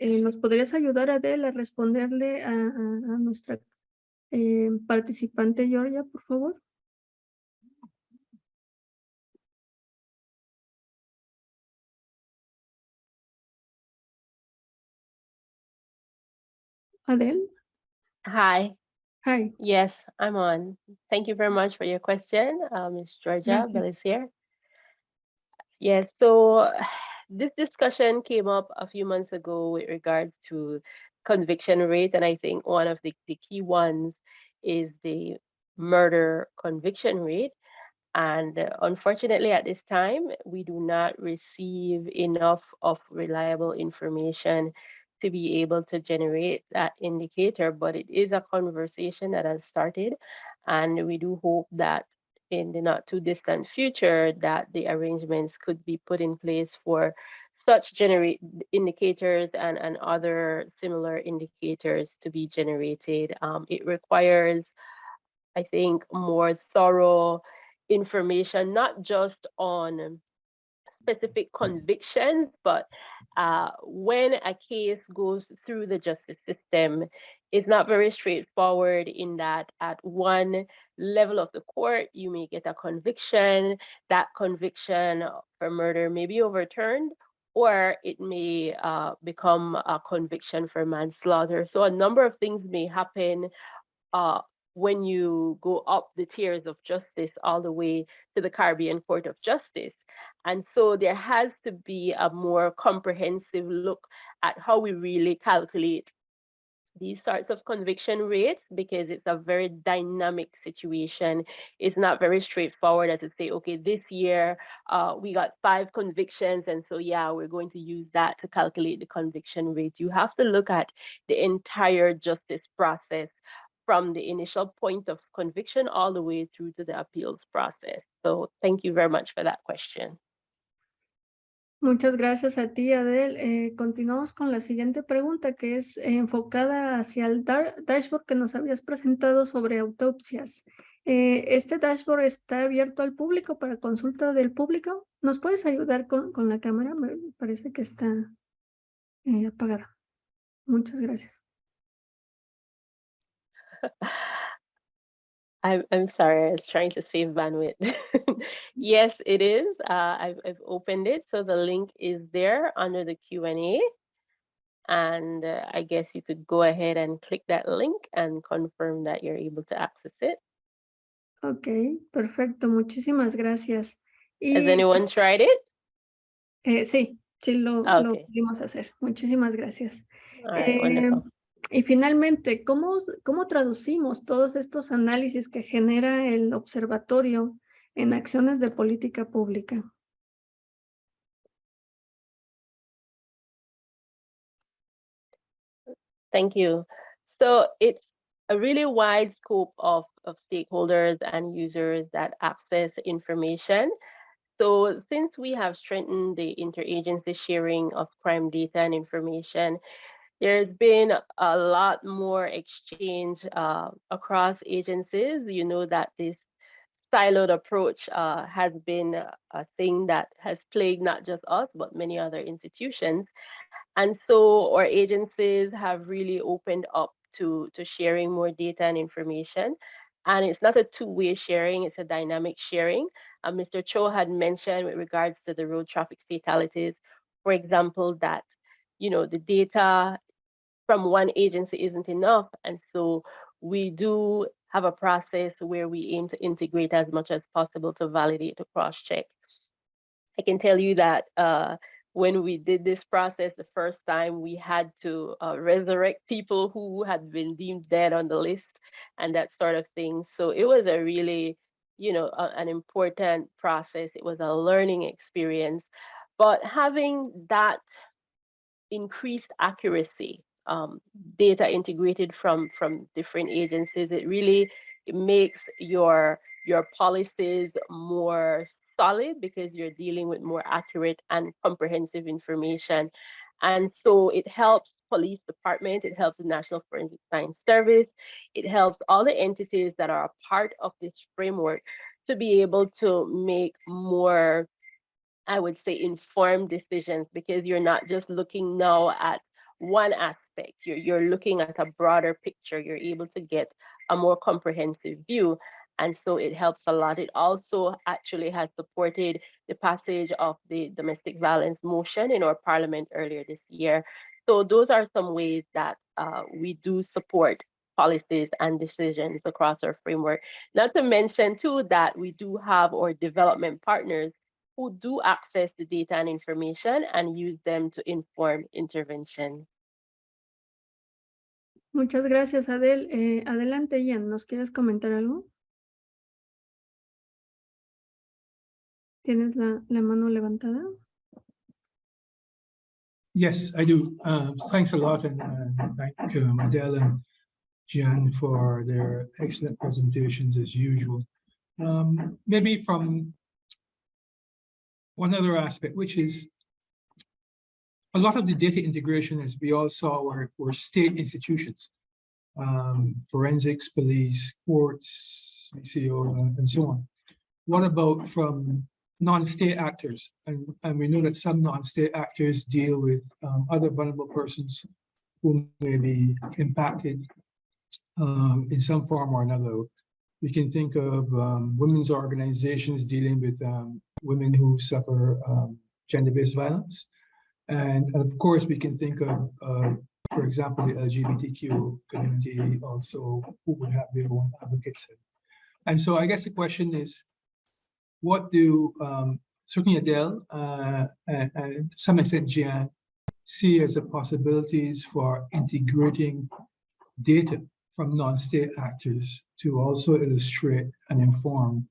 ¿Nos podrías ayudar, Adele, a responderle a nuestra participante, Georgia, por favor? Adele? Hi. Hi. Yes, I'm on. Thank you very much for your question, Ms. Georgia Belice here. Yes, so this discussion came up a few months ago with regards to conviction rate, and I think one of the key ones is the murder conviction rate. And unfortunately, at this time, we do not receive enough of reliable information to be able to generate that indicator, but it is a conversation that has started, and we do hope that in the not too distant future that the arrangements could be put in place for such generate indicators and other similar indicators to be generated. It requires, I think, more thorough information, not just on specific convictions, but when a case goes through the justice system, it's not very straightforward in that at one level of the court, you may get a conviction. That conviction for murder may be overturned, or it may become a conviction for manslaughter. So a number of things may happen when you go up the tiers of justice all the way to the Caribbean Court of Justice. And so there has to be a more comprehensive look at how we really calculate these sorts of conviction rates, because it's a very dynamic situation. It's not very straightforward as to say, okay, this year we got 5 convictions, and so yeah, we're going to use that to calculate the conviction rate. You have to look at the entire justice process from the initial point of conviction all the way through to the appeals process. So thank you very much for that question. Muchas gracias a ti, Adele. Continuamos con la siguiente pregunta, que es enfocada hacia el dashboard que nos habías presentado sobre autopsias. ¿Este dashboard está abierto al público para consulta del público? ¿Nos puedes ayudar con la cámara? Me parece que está apagada. Muchas gracias. I'm sorry, I was trying to save bandwidth. Yes, it is. I've opened it, so the link is there under the Q&A. And I guess you could go ahead and click that link and confirm that you're able to access it. Ok, perfecto. Muchísimas gracias. Has anyone tried it? Sí, lo pudimos hacer. Muchísimas gracias. All right, wonderful. Y finalmente, ¿cómo traducimos todos estos análisis que genera el observatorio en acciones de política pública? Thank you. So it's a really wide scope of stakeholders and users that access information. So since we have strengthened the interagency sharing of crime data and information, there's been a lot more exchange across agencies. You know that this siloed approach has been a thing that has plagued not just us, but many other institutions. And so our agencies have really opened up to sharing more data and information. And it's not a two-way sharing, it's a dynamic sharing. Mr. Cho had mentioned with regards to the road traffic fatalities, for example, that the data from one agency isn't enough. And so we do have a process where we aim to integrate as much as possible to validate, to cross-check. I can tell you that when we did this process the first time, we had to resurrect people who had been deemed dead on the list and that sort of thing. So it was a really, an important process. It was a learning experience. But having that increased accuracy, data integrated from different agencies, it makes your policies more solid because you're dealing with more accurate and comprehensive information. And so it helps police department, it helps the National Forensic Science Service, it helps all the entities that are a part of this framework to be able to make more, I would say, informed decisions, because you're not just looking now at one aspect, you're looking at a broader picture. You're able to get a more comprehensive view. And so it helps a lot. It also actually has supported the passage of the domestic violence motion in our parliament earlier this year. So those are some ways that we do support policies and decisions across our framework. Not to mention too that we do have our development partners who do access the data and information and use them to inform intervention. Muchas gracias, Adel. Adelante, Ian, ¿nos quieres comentar algo? ¿Tienes la mano levantada? Yes, I do. Thanks a lot, and thank Adele and Jan for their excellent presentations as usual. Maybe from one other aspect, which is a lot of the data integration, as we all saw, were state institutions, forensics, police, courts, CCO, and so on. What about from non-state actors? And we know that some non-state actors deal with other vulnerable persons who may be impacted in some form or another. We can think of women's organizations dealing with women who suffer gender-based violence. And of course, we can think of, for example, the LGBTQ community also, who would have their own advocates. And so I guess the question is, what do certainly Adele and to some extent Gian see as the possibilities for integrating data from non-state actors to also illustrate and inform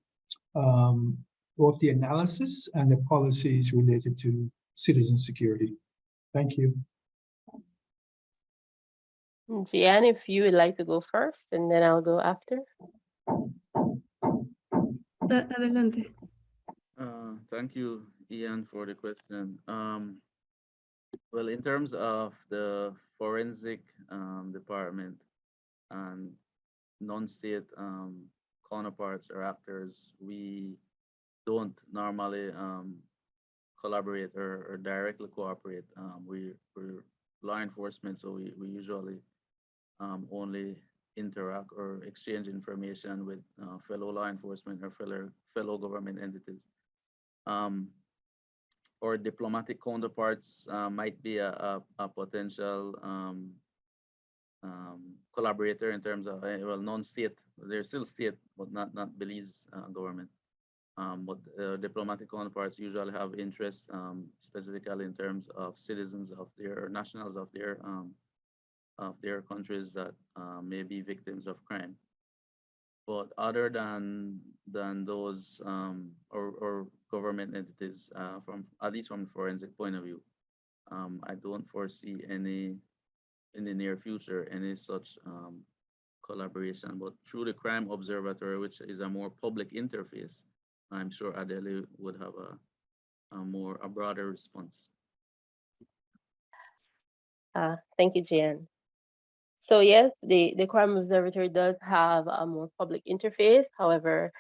both the analysis and the policies related to citizen security? Thank you. Gian, if you would like to go first, and then I'll go after. Adelante. Thank you, Ian, for the question. Well, in terms of the forensic department and non-state counterparts or actors, we don't normally collaborate or directly cooperate. We're law enforcement, so we usually only interact or exchange information with fellow law enforcement or fellow government entities. Or diplomatic counterparts might be a potential collaborator in terms of, well, non-state. They're still state, but not Belize government. But diplomatic counterparts usually have interest specifically in terms of citizens of their nationals of their countries that may be victims of crime. But other than those or government entities, from at least from a forensic point of view, I don't foresee any in the near future any such collaboration. But through the Crime Observatory, which is a more public interface, I'm sure Adele would have a broader response. Thank you, Jan. So yes, the Crime Observatory does have a more public interface. However,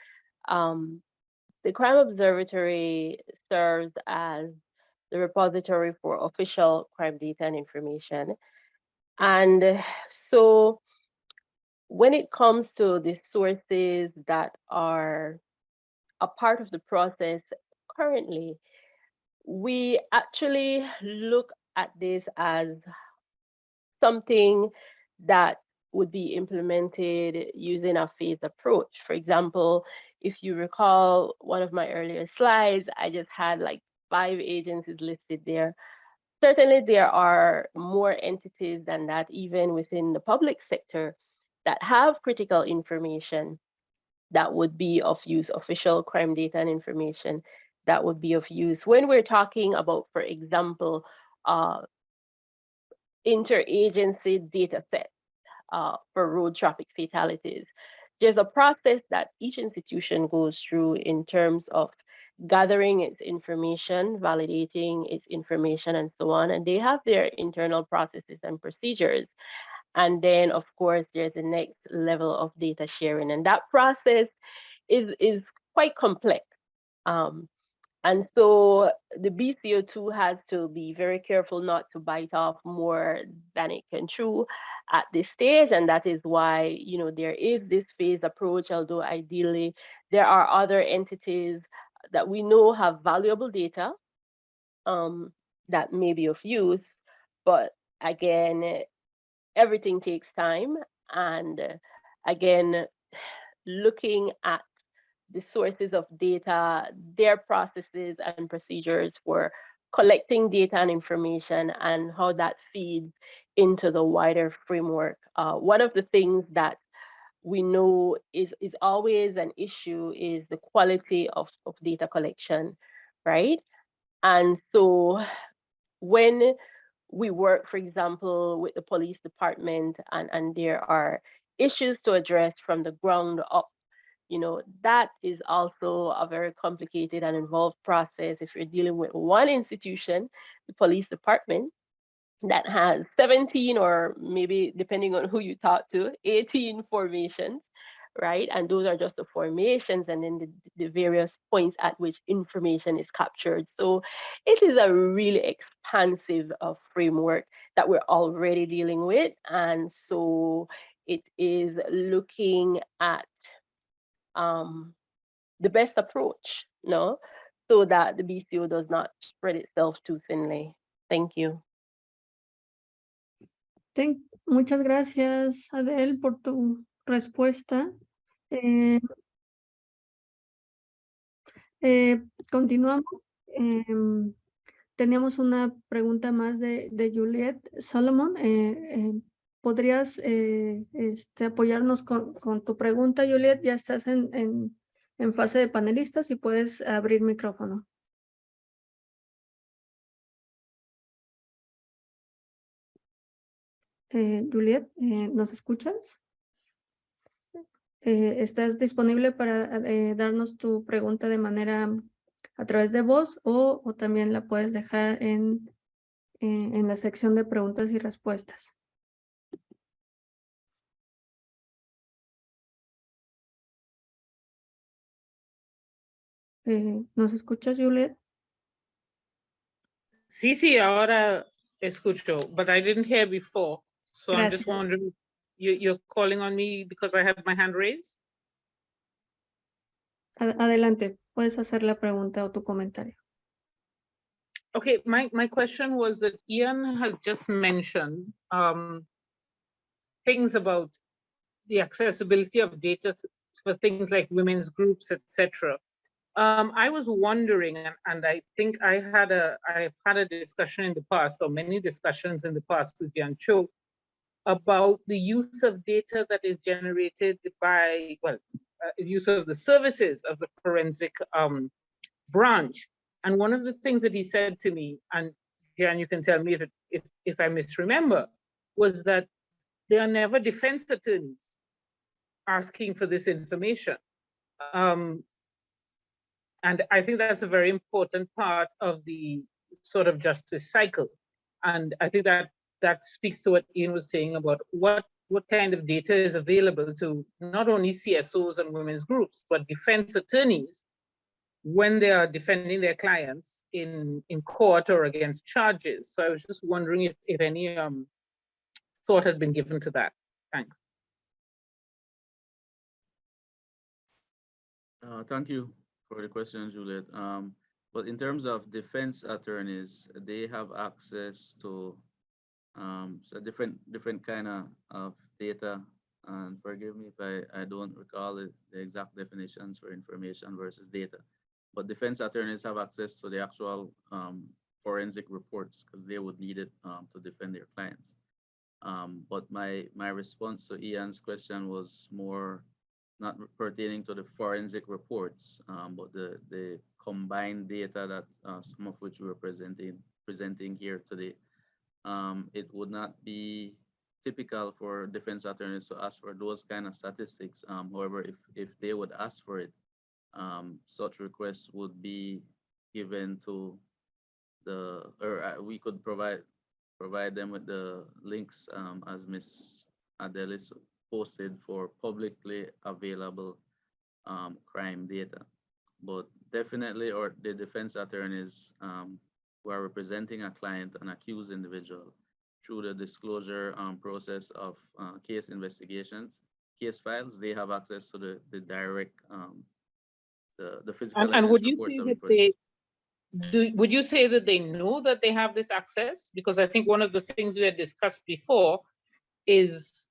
the Crime Observatory serves as the repository for official crime data and information. And so when it comes to the sources that are a part of the process currently, we actually look at this as something that would be implemented using a phased approach. For example, if you recall one of my earlier slides, I just had like 5 agencies listed there. Certainly, there are more entities than that, even within the public sector, that have critical information that would be of use, official crime data and information that would be of use. When we're talking about, for example, interagency data set for road traffic fatalities, there's a process that each institution goes through in terms of gathering its information, validating its information, and so on. And they have their internal processes and procedures. And then, of course, there's the next level of data sharing. And that process is quite complex. And so the BCO2 has to be very careful not to bite off more than it can chew at this stage. And that is why, you know, there is this phased approach, although ideally there are other entities that we know have valuable data that may be of use. But again, everything takes time. And again, looking at the sources of data, their processes and procedures for collecting data and information, and how that feeds into the wider framework. One of the things that we know is always an issue is the quality of data collection, right? And so when we work, for example, with the police department, and there are issues to address from the ground up, you know, that is also a very complicated and involved process. If you're dealing with one institution, the police department, that has 17, or maybe depending on who you talk to, 18 formations, right? And those are just the formations, and then the various points at which information is captured. So it is a really expansive framework that we're already dealing with. And so it is looking at the best approach, no, so that the BCO does not spread itself too thinly. Thank you. Muchas gracias, Adele, por tu respuesta. Continuamos. Teníamos una pregunta más de Juliet Solomon. ¿Podrías apoyarnos con tu pregunta, Juliet? Ya estás en fase de panelistas y puedes abrir micrófono. Juliet, ¿nos escuchas? ¿Estás disponible para darnos tu pregunta de manera a través de voz, o también la puedes dejar en la sección de preguntas y respuestas? ¿Nos escuchas, Juliet? Sí, ahora escucho, but I didn't hear before. So Gracias. I'm just wondering, you're calling on me because I have my hand raised? Adelante, puedes hacer la pregunta o tu comentario. Okay, my question was that Ian has just mentioned things about the accessibility of data for things like women's groups, etc. I was wondering, and I think I've had a discussion in the past, or many discussions in the past with Jan Cho, about the use of data that is generated by, use of the services of the forensic branch. And one of the things that he said to me, and Jan, you can tell me if I misremember, was that there are never defense attorneys asking for this information. And I think that's a very important part of the sort of justice cycle. And I think that speaks to what Ian was saying about what kind of data is available to not only CSOs and women's groups, but defense attorneys when they are defending their clients in court or against charges. So I was just wondering if any thought had been given to that. Thanks. Thank you for the question, Juliet. But in terms of defense attorneys, they have access to so different kind of data. And forgive me if I don't recall the exact definitions for information versus data. But defense attorneys have access to the actual forensic reports because they would need it to defend their clients. But my response to Ian's question was more not pertaining to the forensic reports, but the combined data that some of which we were presenting here today. It would not be typical for defense attorneys to ask for those kind of statistics. However, if they would ask for it, such requests would be given to we could provide them with the links as Ms. Adelis posted for publicly available crime data. But definitely, or the defense attorneys who are representing a client, an accused individual, through the disclosure process of case investigations, case files, they have access to the direct, the physical and would you reports say that that would you say that they know that they have this access? Because I think one of the things we had discussed before is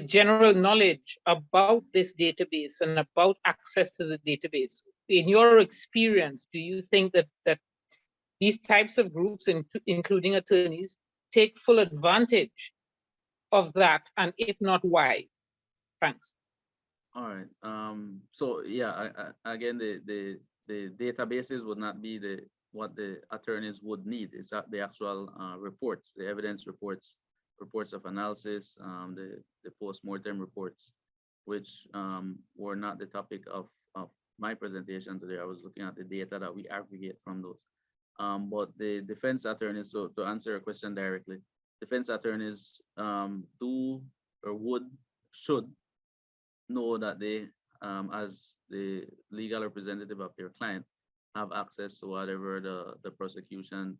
general knowledge about this database and about access to the database. In your experience, do you think that these types of groups, including attorneys, take full advantage of that? And if not, why? Thanks. All right. So yeah, again, the databases would not be what the attorneys would need. It's the actual reports, the evidence reports of analysis, the post-mortem reports, which were not the topic of my presentation today. I was looking at the data that we aggregate from those. But the defense attorneys, so to answer your question directly, defense attorneys do or should know that they, as the legal representative of their client, have access to whatever the prosecution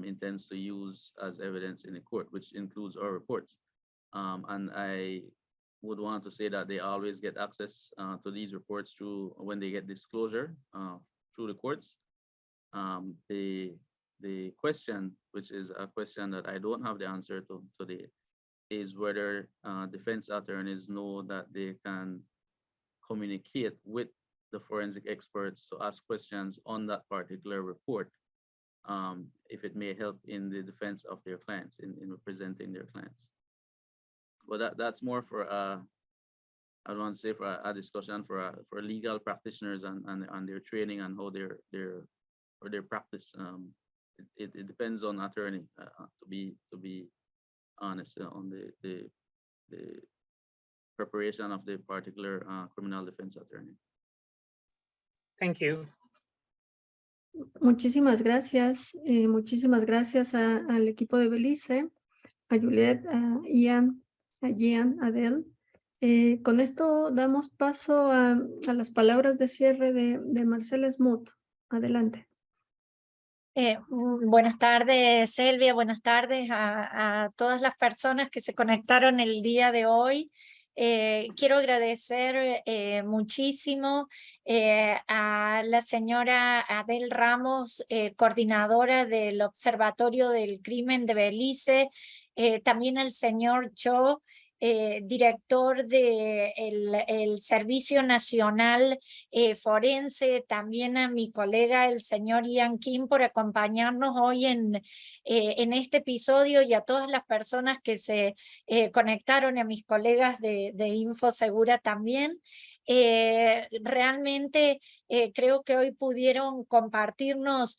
intends to use as evidence in the court, which includes our reports. And I would want to say that they always get access to these reports through when they get disclosure through the courts. The question, which is a question that I don't have the answer to today, is whether defense attorneys know that they can communicate with the forensic experts to ask questions on that particular report, if it may help in the defense of their clients, in representing their clients. But that's more for I don't want to say for a discussion for legal practitioners and their training and how their practice. It depends on attorney to be honest on the preparation of the particular criminal defense attorney. Thank you. Muchísimas gracias. Muchísimas gracias al equipo de Belice, a Juliet, a Ian, a Gian, a Adel. Con esto damos paso a las palabras de cierre de Marcela Smoot. Adelante. Buenas tardes, Selvia. Buenas tardes a todas las personas que se conectaron el día de hoy. Quiero agradecer muchísimo a la señora Adel Ramos, coordinadora del Observatorio del Crimen de Belice, también al señor Cho, director del Servicio Nacional Forense, también a mi colega el señor Ian Kim por acompañarnos hoy en este episodio, y a todas las personas que se conectaron, y a mis colegas de Infosegura también. Realmente creo que hoy pudieron compartirnos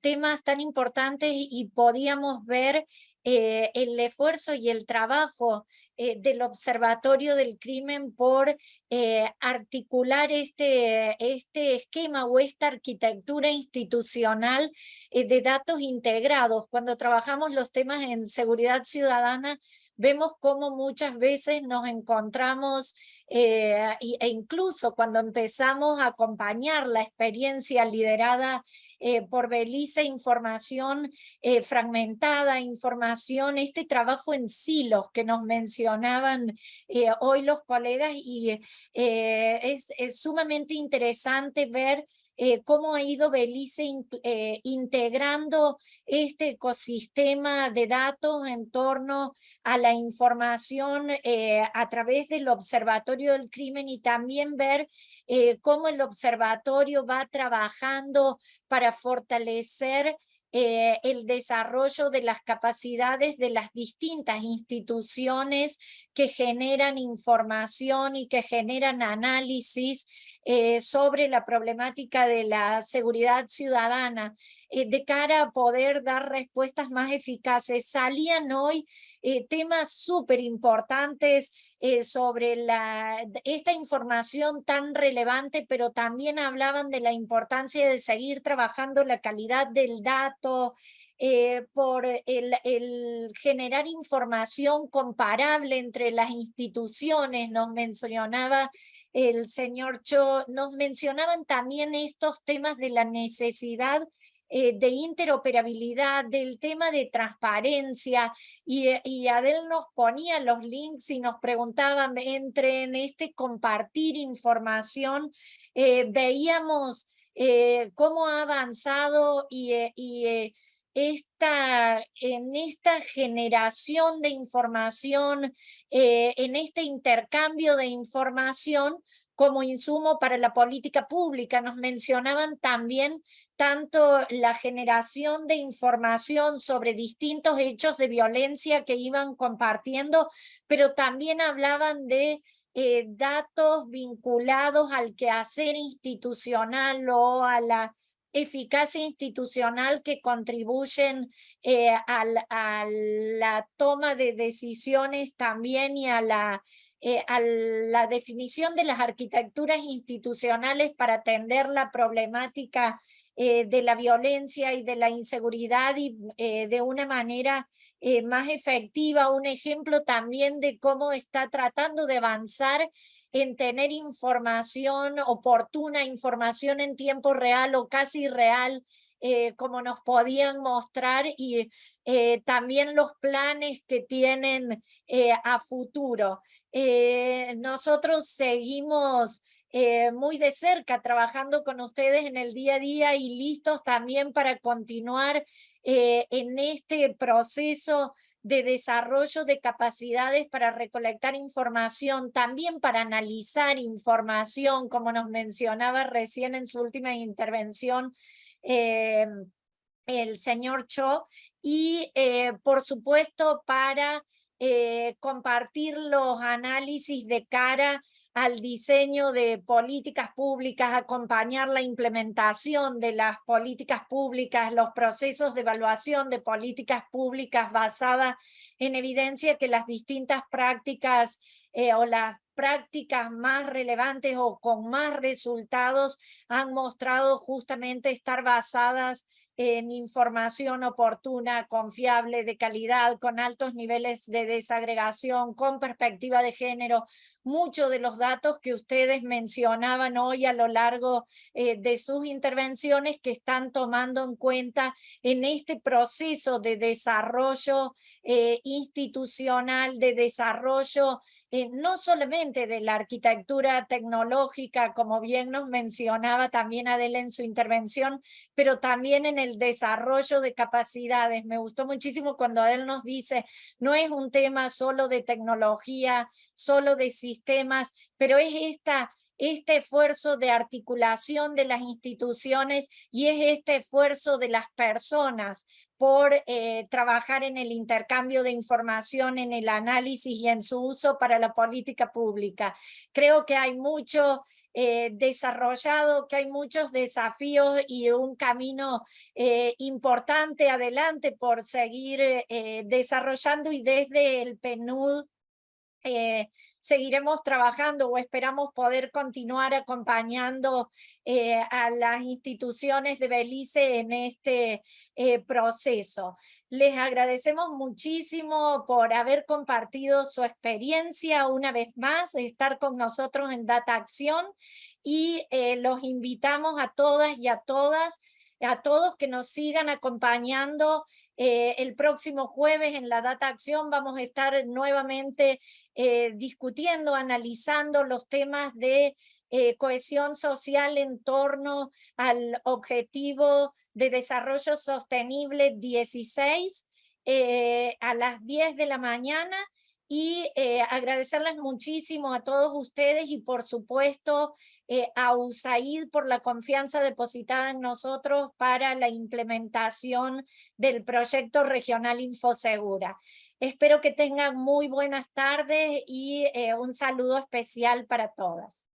temas tan importantes y podíamos ver el esfuerzo y el trabajo del Observatorio del Crimen por articular este esquema o esta arquitectura institucional de datos integrados. Cuando trabajamos los temas en seguridad ciudadana, vemos cómo muchas veces nos encontramos, e incluso cuando empezamos a acompañar la experiencia liderada por Belice, información fragmentada, información, este trabajo en silos que nos mencionaban hoy los colegas, y es sumamente interesante ver cómo ha ido Belice integrando este ecosistema de datos en torno a la información a través del Observatorio del Crimen, y también ver cómo el observatorio va trabajando para fortalecer el desarrollo de las capacidades de las distintas instituciones que generan información y que generan análisis sobre la problemática de la seguridad ciudadana, de cara a poder dar respuestas más eficaces. Salían hoy temas súper importantes sobre esta información tan relevante, pero también hablaban de la importancia de seguir trabajando la calidad del dato, por el generar información comparable entre las instituciones. Nos mencionaba el señor Cho, nos mencionaban también estos temas de la necesidad de interoperabilidad, del tema de transparencia, y Adel nos ponía los links y nos preguntaban entre en este compartir información. Veíamos cómo ha avanzado en esta generación de información, en este intercambio de información como insumo para la política pública. Nos mencionaban también tanto la generación de información sobre distintos hechos de violencia que iban compartiendo, pero también hablaban de datos vinculados al quehacer institucional o a la eficacia institucional que contribuyen a la toma de decisiones también, y a la definición de las arquitecturas institucionales para atender la problemática de la violencia y de la inseguridad, y de una manera más efectiva. Un ejemplo también de cómo está tratando de avanzar en tener información oportuna, información en tiempo real o casi real, como nos podían mostrar, y también los planes que tienen a futuro. Nosotros seguimos muy de cerca trabajando con ustedes en el día a día y listos también para continuar en este proceso de desarrollo de capacidades para recolectar información, también para analizar información, como nos mencionaba recién en su última intervención el señor Cho, y por supuesto para compartir los análisis de cara al diseño de políticas públicas, acompañar la implementación de las políticas públicas, los procesos de evaluación de políticas públicas basadas en evidencia que las distintas prácticas o las prácticas más relevantes o con más resultados han mostrado justamente estar basadas en información oportuna, confiable, de calidad, con altos niveles de desagregación, con perspectiva de género. Muchos de los datos que ustedes mencionaban hoy a lo largo de sus intervenciones, que están tomando en cuenta en este proceso de desarrollo institucional, de desarrollo no solamente de la arquitectura tecnológica, como bien nos mencionaba también Adela en su intervención, pero también en el desarrollo de capacidades. Me gustó muchísimo cuando Adel nos dice, no es un tema solo de tecnología, solo de sistemas, pero es este esfuerzo de articulación de las instituciones, y es este esfuerzo de las personas por trabajar en el intercambio de información, en el análisis y en su uso para la política pública. Creo que hay mucho desarrollado, que hay muchos desafíos y un camino importante adelante por seguir desarrollando, y desde el PNUD seguiremos trabajando o esperamos poder continuar acompañando a las instituciones de Belice en este proceso. Les agradecemos muchísimo por haber compartido su experiencia una vez más, estar con nosotros en Datacción, y los invitamos a todas y a todos que nos sigan acompañando. El próximo jueves en la Datacción vamos a estar nuevamente discutiendo, analizando los temas de cohesión social en torno al objetivo de desarrollo sostenible 16 a las 10 de la mañana. Y agradecerles muchísimo a todos ustedes y por supuesto a USAID por la confianza depositada en nosotros para la implementación del Proyecto Regional Infosegura. Espero que tengan muy buenas tardes y un saludo especial para todas.